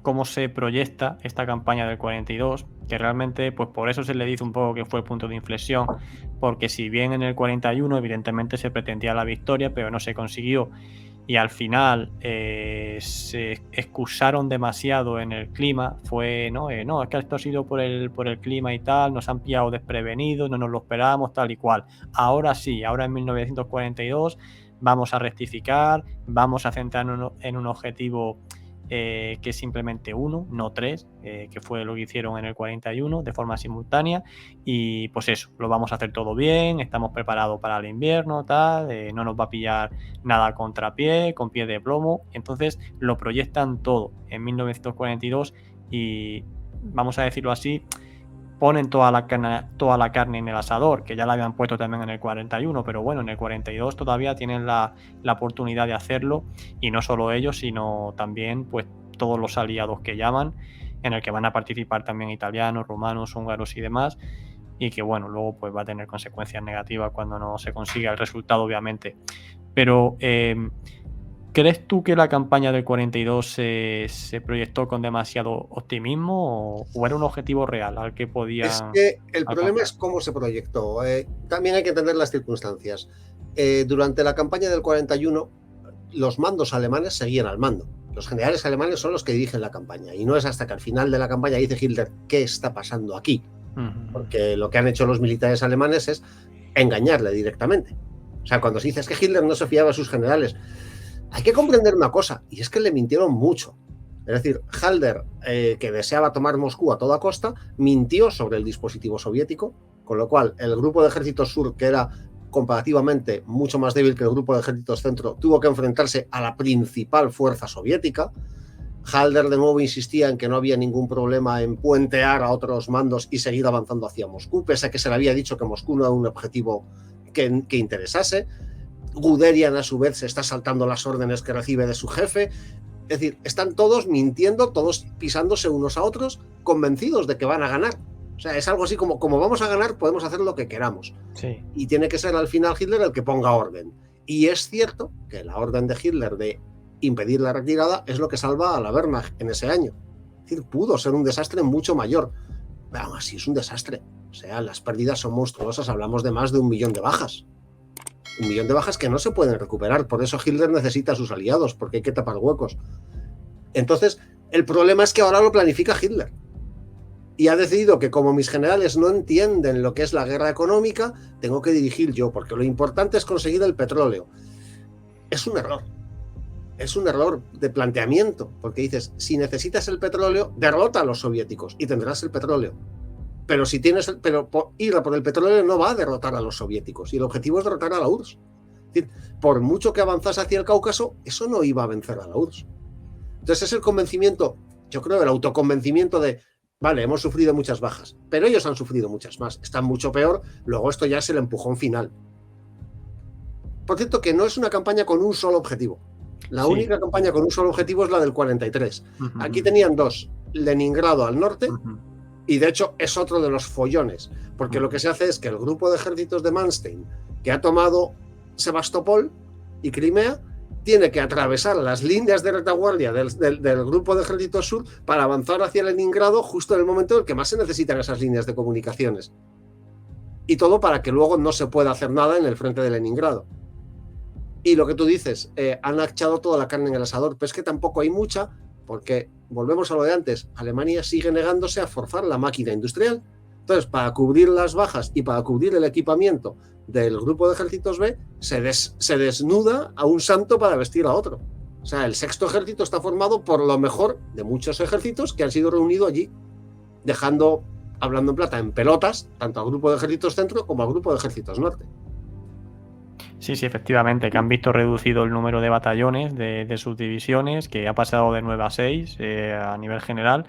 cómo se proyecta esta campaña del 42, que realmente, pues por eso se le dice un poco que fue el punto de inflexión, porque si bien en el 41 evidentemente se pretendía la victoria, pero no se consiguió, y al final se excusaron demasiado en el clima, fue, no, no, es que esto ha sido por el clima y tal, nos han pillado desprevenidos, no nos lo esperábamos, tal y cual. Ahora sí, ahora en 1942 vamos a rectificar, vamos a centrarnos en un objetivo que es simplemente uno, no tres, que fue lo que hicieron en el 41 de forma simultánea, y pues eso, lo vamos a hacer todo bien, estamos preparados para el invierno, tal, no nos va a pillar nada a contrapié, con pie de plomo. Entonces lo proyectan todo en 1942 y, vamos a decirlo así, ponen toda la carne en el asador, que ya la habían puesto también en el 41, pero bueno, en el 42 todavía tienen la oportunidad de hacerlo, y no solo ellos, sino también pues todos los aliados que llaman, en el que van a participar también italianos, rumanos, húngaros y demás, y que bueno, luego pues va a tener consecuencias negativas cuando no se consiga el resultado, obviamente. Pero ¿crees tú que la campaña del 42 se proyectó con demasiado optimismo o era un objetivo real al que Es podían que el problema alcanzar? es cómo se proyectó. También hay que entender las circunstancias. Durante la campaña del 41, los mandos alemanes seguían al mando. Los generales alemanes son los que dirigen la campaña. Y no es hasta que al final de la campaña dice Hitler, ¿qué está pasando aquí? Porque lo que han hecho los militares alemanes es engañarle directamente. O sea, cuando se dice es que Hitler no se fiaba a sus generales, hay que comprender una cosa, y es que le mintieron mucho. Es decir, Halder, que deseaba tomar Moscú a toda costa, mintió sobre el dispositivo soviético, con lo cual el grupo de ejércitos sur, que era comparativamente mucho más débil que el grupo de ejércitos centro, tuvo que enfrentarse a la principal fuerza soviética. Halder de nuevo insistía en que no había ningún problema en puentear a otros mandos y seguir avanzando hacia Moscú, pese a que se le había dicho que Moscú no era un objetivo que interesase. Guderian, a su vez, se está saltando las órdenes que recibe de su jefe. Es decir, están todos mintiendo, todos pisándose unos a otros, convencidos de que van a ganar. O sea, es algo así como vamos a ganar, podemos hacer lo que queramos. Sí. Y tiene que ser al final Hitler el que ponga orden. Y es cierto que la orden de Hitler de impedir la retirada es lo que salva a la Wehrmacht en ese año. Es decir, pudo ser un desastre mucho mayor. Pero aún así es un desastre. O sea, las pérdidas son monstruosas, hablamos de más de 1 millón de bajas. 1 millón de bajas que no se pueden recuperar. Por eso Hitler necesita a sus aliados, porque hay que tapar huecos. Entonces, el problema es que ahora lo planifica Hitler. Y ha decidido que como mis generales no entienden lo que es la guerra económica, tengo que dirigir yo, porque lo importante es conseguir el petróleo. Es un error. Es un error de planteamiento, porque dices, si necesitas el petróleo, derrota a los soviéticos y tendrás el petróleo. Pero si tienes ir a por el petróleo no va a derrotar a los soviéticos, y el objetivo es derrotar a la URSS. Es decir, por mucho que avanzase hacia el Cáucaso, eso no iba a vencer a la URSS. Entonces es el convencimiento, yo creo, el autoconvencimiento de, vale, hemos sufrido muchas bajas, pero ellos han sufrido muchas más, están mucho peor, luego esto ya es el empujón final. Por cierto, que no es una campaña con un solo objetivo. La única campaña con un solo objetivo es la del 43. Aquí tenían dos, Leningrado al norte, y de hecho es otro de los follones, porque lo que se hace es que el grupo de ejércitos de Manstein, que ha tomado Sebastopol y Crimea, tiene que atravesar las líneas de retaguardia del grupo de ejércitos sur para avanzar hacia Leningrado justo en el momento en el que más se necesitan esas líneas de comunicaciones. Y todo para que luego no se pueda hacer nada en el frente de Leningrado. Y lo que tú dices, han echado toda la carne en el asador, pero es que tampoco hay mucha, porque volvemos a lo de antes, Alemania sigue negándose a forzar la máquina industrial. Entonces, para cubrir las bajas y para cubrir el equipamiento del grupo de ejércitos B, se desnuda a un santo para vestir a otro. O sea, el sexto ejército está formado por lo mejor de muchos ejércitos que han sido reunidos allí, dejando, hablando en plata, en pelotas, tanto al grupo de ejércitos centro como al grupo de ejércitos norte. Sí, efectivamente, que han visto reducido el número de batallones, de subdivisiones, que ha pasado de 9 a 6 a nivel general,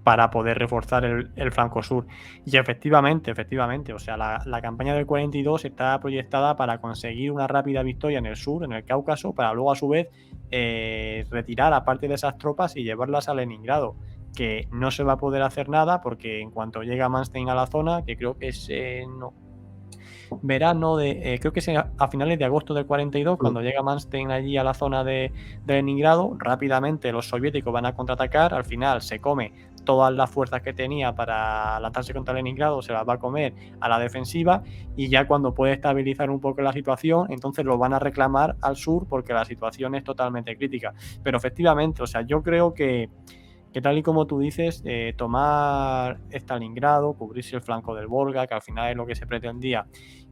para poder reforzar el flanco sur. Y efectivamente, o sea, la campaña del 42 está proyectada para conseguir una rápida victoria en el sur, en el Cáucaso, para luego a su vez retirar a parte de esas tropas y llevarlas a Leningrado, que no se va a poder hacer nada porque en cuanto llega Manstein a la zona, que creo que es verano de, creo que es a finales de agosto del 42, cuando llega Manstein allí a la zona de Leningrado, rápidamente los soviéticos van a contraatacar, al final se come todas las fuerzas que tenía para lanzarse contra Leningrado, se las va a comer a la defensiva, y ya cuando puede estabilizar un poco la situación, entonces lo van a reclamar al sur porque la situación es totalmente crítica. Pero efectivamente, o sea, yo creo que tal y como tú dices, tomar Stalingrado, cubrirse el flanco del Volga, que al final es lo que se pretendía,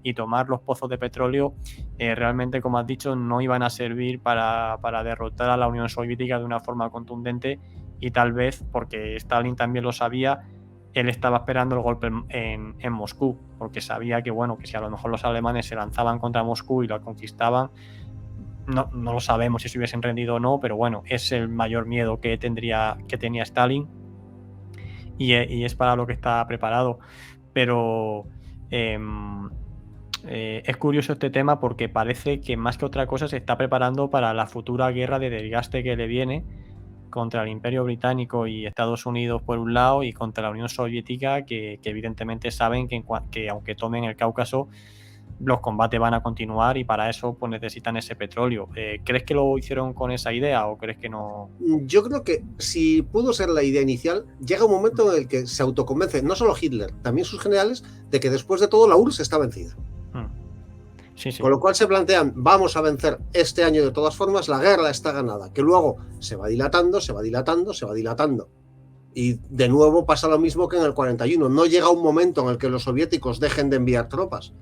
y tomar los pozos de petróleo, realmente, como has dicho, no iban a servir para derrotar a la Unión Soviética de una forma contundente, y tal vez, porque Stalin también lo sabía, él estaba esperando el golpe en Moscú, porque sabía que, bueno, que si a lo mejor los alemanes se lanzaban contra Moscú y la conquistaban, no lo sabemos si se hubiesen rendido o no, pero bueno, es el mayor miedo que tenía Stalin, y es para lo que está preparado. Pero es curioso este tema, porque parece que más que otra cosa se está preparando para la futura guerra de desgaste que le viene contra el Imperio Británico y Estados Unidos por un lado, y contra la Unión Soviética, que evidentemente saben que aunque tomen el Cáucaso, los combates van a continuar, y para eso pues necesitan ese petróleo. ¿Crees que lo hicieron con esa idea o crees que no? Yo creo que si pudo ser la idea inicial, llega un momento en el que se autoconvence, no solo Hitler, también sus generales, de que después de todo la URSS está vencida. Sí, sí. Con lo cual se plantean, vamos a vencer este año de todas formas, la guerra está ganada, que luego se va dilatando, se va dilatando, se va dilatando. Y de nuevo pasa lo mismo que en el 41. No llega un momento en el que los soviéticos dejen de enviar tropas.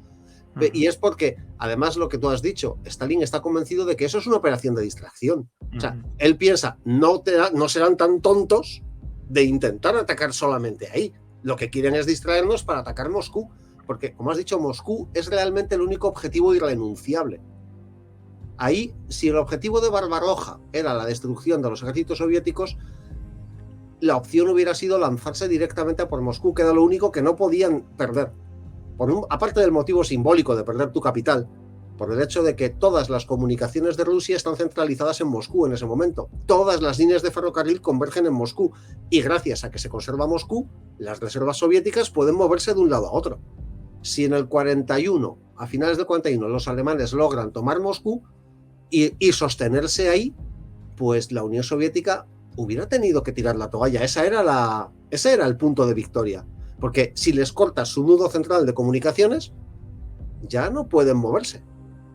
Y es porque, además, lo que tú has dicho, Stalin está convencido de que eso es una operación de distracción. O sea, él piensa, no serán tan tontos de intentar atacar solamente ahí. Lo que quieren es distraernos para atacar Moscú, porque, como has dicho, Moscú es realmente el único objetivo irrenunciable. Ahí, si el objetivo de Barbarroja era la destrucción de los ejércitos soviéticos, la opción hubiera sido lanzarse directamente a por Moscú, que era lo único que no podían perder. Aparte del motivo simbólico de perder tu capital, por el hecho de que todas las comunicaciones de Rusia están centralizadas en Moscú en ese momento. Todas las líneas de ferrocarril convergen en Moscú, y gracias a que se conserva Moscú, las reservas soviéticas pueden moverse de un lado a otro. Si en el 41, a finales del 41, los alemanes logran tomar Moscú y sostenerse ahí, pues la Unión Soviética hubiera tenido que tirar la toalla. Ese era el punto de victoria. Porque si les cortas su nudo central de comunicaciones, ya no pueden moverse.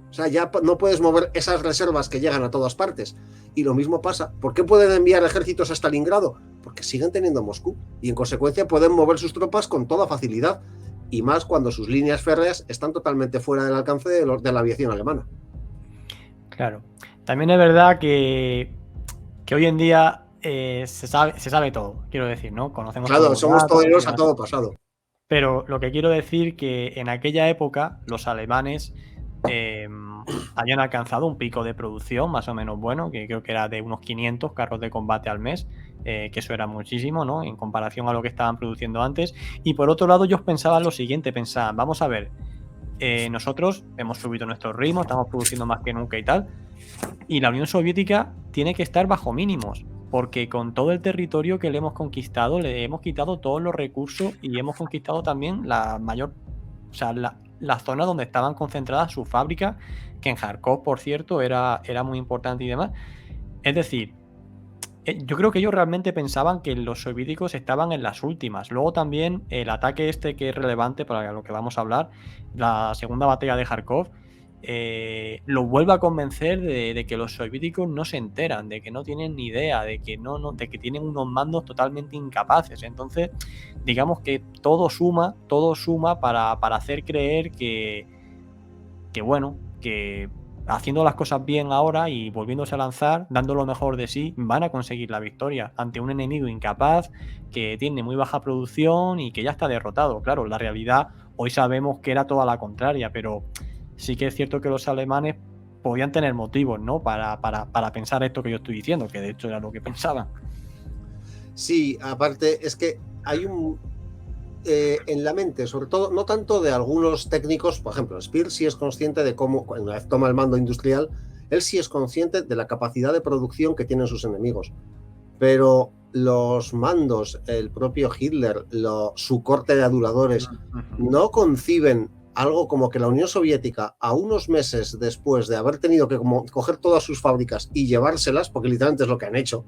O sea, ya no puedes mover esas reservas que llegan a todas partes. Y lo mismo pasa. ¿Por qué pueden enviar ejércitos a Stalingrado? Porque siguen teniendo Moscú. Y en consecuencia pueden mover sus tropas con toda facilidad. Y más cuando sus líneas férreas están totalmente fuera del alcance de la aviación alemana. Claro. También es verdad que hoy en día se sabe todo, quiero decir, ¿no? Conocemos. Claro, somos todos a todo pasado. Pero lo que quiero decir, que en aquella época los alemanes habían alcanzado un pico de producción más o menos bueno, que creo que era de unos 500 carros de combate al mes, que eso era muchísimo, ¿no? En comparación a lo que estaban produciendo antes. Y por otro lado, ellos pensaban lo siguiente, pensaban, vamos a ver, nosotros hemos subido nuestro ritmo, estamos produciendo más que nunca y tal, y la Unión Soviética tiene que estar bajo mínimos, porque con todo el territorio que le hemos conquistado, le hemos quitado todos los recursos, y hemos conquistado también la mayor, o sea, la zona donde estaban concentradas sus fábricas, que en Kharkov, por cierto, era muy importante y demás. Es decir, yo creo que ellos realmente pensaban que los soviéticos estaban en las últimas. Luego también el ataque este, que es relevante para lo que vamos a hablar, la segunda batalla de Kharkov, lo vuelve a convencer de que los soviéticos no se enteran, de que no tienen ni idea, de que de que tienen unos mandos totalmente incapaces. Entonces, digamos que todo suma para hacer creer que bueno, que haciendo las cosas bien ahora y volviéndose a lanzar, dando lo mejor de sí, van a conseguir la victoria ante un enemigo incapaz, que tiene muy baja producción y que ya está derrotado. Claro, la realidad hoy sabemos que era toda la contraria, pero sí que es cierto que los alemanes podían tener motivos, ¿no? Para pensar esto que yo estoy diciendo, que de hecho era lo que pensaban. Sí, aparte es que hay en la mente, sobre todo, no tanto de algunos técnicos, por ejemplo, Speer sí es consciente de cómo, una vez toma el mando industrial, él sí es consciente de la capacidad de producción que tienen sus enemigos. Pero los mandos, el propio Hitler, su corte de aduladores, no conciben algo como que la Unión Soviética, a unos meses después de haber tenido que como coger todas sus fábricas y llevárselas, porque literalmente es lo que han hecho,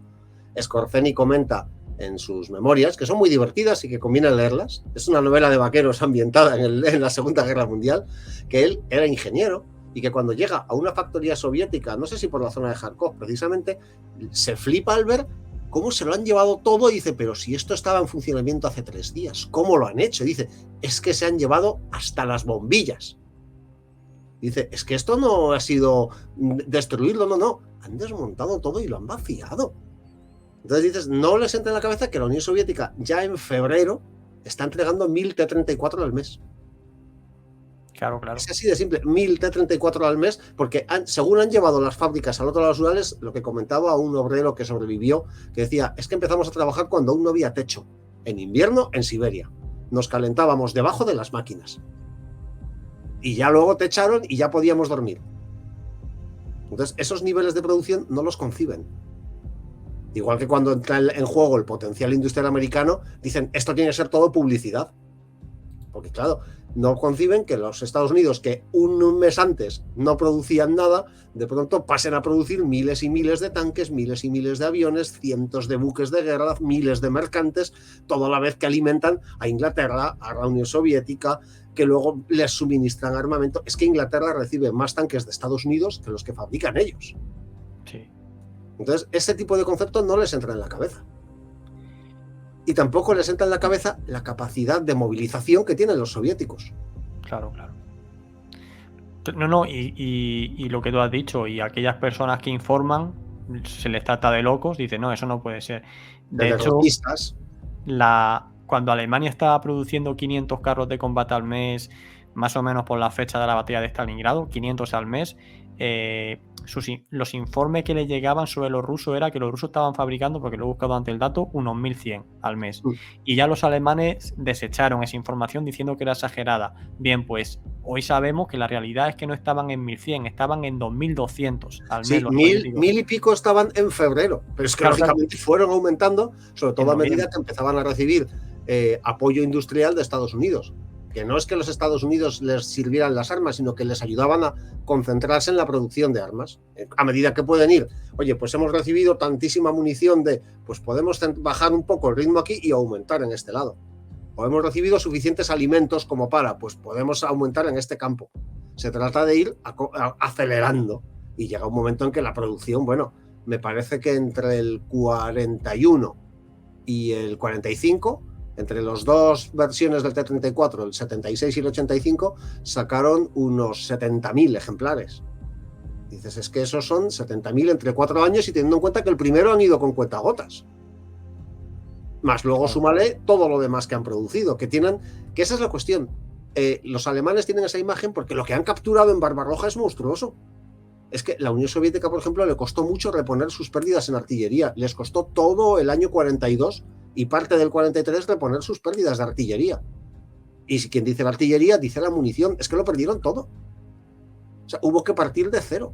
Scorzeni comenta en sus memorias, que son muy divertidas y que conviene leerlas, es una novela de vaqueros ambientada en la Segunda Guerra Mundial, que él era ingeniero y que cuando llega a una factoría soviética, no sé si por la zona de Kharkov precisamente, se flipa al ver cómo se lo han llevado todo y dice, pero si esto estaba en funcionamiento hace 3 días, ¿cómo lo han hecho? Y dice, es que se han llevado hasta las bombillas. Dice, es que esto no ha sido destruirlo, no, han desmontado todo y lo han vaciado. Entonces dices, no les entra en la cabeza que la Unión Soviética ya en febrero está entregando 1000 T-34 al mes. Claro. Es así de simple, 1000 T-34 al mes, porque según han llevado las fábricas al otro lado de los Urales, lo que comentaba un obrero que sobrevivió, que decía, es que empezamos a trabajar cuando aún no había techo. En invierno, en Siberia. Nos calentábamos debajo de las máquinas. Y ya luego te echaron y ya podíamos dormir. Entonces, esos niveles de producción no los conciben. Igual que cuando entra en juego el potencial industrial americano, dicen, esto tiene que ser todo publicidad. Porque claro, no conciben que los Estados Unidos, que un mes antes no producían nada, de pronto pasen a producir miles y miles de tanques, miles y miles de aviones, cientos de buques de guerra, miles de mercantes, toda la vez que alimentan a Inglaterra, a la Unión Soviética, que luego les suministran armamento. Es que Inglaterra recibe más tanques de Estados Unidos que los que fabrican ellos. Sí. Entonces, ese tipo de conceptos no les entra en la cabeza. Y tampoco les entra en la cabeza la capacidad de movilización que tienen los soviéticos. Claro. No, y lo que tú has dicho, y aquellas personas que informan, se les trata de locos, dicen, no, eso no puede ser. De hecho, cuando Alemania estaba produciendo 500 carros de combate al mes, más o menos por la fecha de la batalla de Stalingrado, 500 al mes, los informes que le llegaban sobre los rusos era que los rusos estaban fabricando, porque lo he buscado ante el dato, unos 1100 al mes. Y ya los alemanes desecharon esa información diciendo que era exagerada. Bien, pues hoy sabemos que la realidad es que no estaban en 1100, estaban en 2200 al mes. Sí, mil y pico estaban en febrero, pero es que lógicamente fueron aumentando, sobre todo a medida que empezaban a recibir apoyo industrial de Estados Unidos. Que no es que los Estados Unidos les sirvieran las armas, sino que les ayudaban a concentrarse en la producción de armas. A medida que pueden ir, oye, pues hemos recibido tantísima munición pues podemos bajar un poco el ritmo aquí y aumentar en este lado. O hemos recibido suficientes alimentos como pues podemos aumentar en este campo. Se trata de ir acelerando y llega un momento en que la producción, bueno, me parece que entre el 41 y el 45... entre las dos versiones del T-34, el 76 y el 85, sacaron unos 70.000 ejemplares. Dices, es que esos son 70.000 entre 4 años y teniendo en cuenta que el primero han ido con cuentagotas. Más luego súmale todo lo demás que han producido, que esa es la cuestión. Los alemanes tienen esa imagen porque lo que han capturado en Barbarroja es monstruoso. Es que la Unión Soviética, por ejemplo, le costó mucho reponer sus pérdidas en artillería. Les costó todo el año 42 y parte del 43 reponer sus pérdidas de artillería. Y si quien dice la artillería, dice la munición. Es que lo perdieron todo. O sea, hubo que partir de cero.